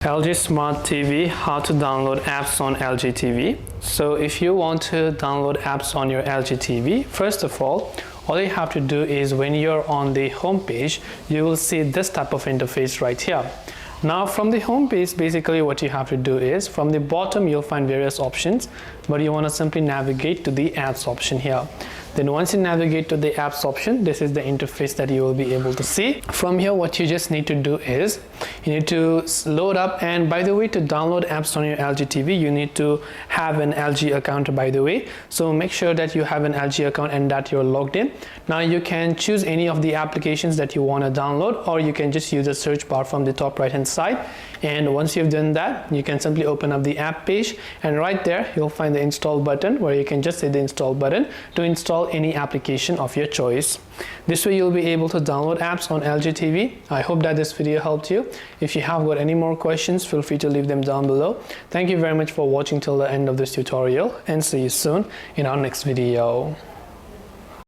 LG Smart TV, how to download apps on LG TV. So if you want to download apps on your LG TV, first of all you have to do is when you're on the home page, you will see this type of interface right here. Now from the home page, basically what you have to do is from the bottom you'll find various options, but you want to simply navigate to the apps option here. Then once you navigate to the apps option, this is the interface that you will be able to see. From here, what you just need to do is you need to load up, and by the way, to download apps on your LG TV, you need to have an LG account, by the way. So make sure that you have an LG account and that you're logged in. Now you can choose any of the applications that you want to download, or you can just use the search bar from the top right hand side. And once you've done that, you can simply open up the app page, and right there you'll find the install button where you can just hit the install button to install any application of your choice. This way you'll be able to download apps on LG TV. I hope that this video helped you. If you have got any more questions, feel free to leave them down below. Thank you very much for watching till the end of this tutorial, and see you soon in our next video.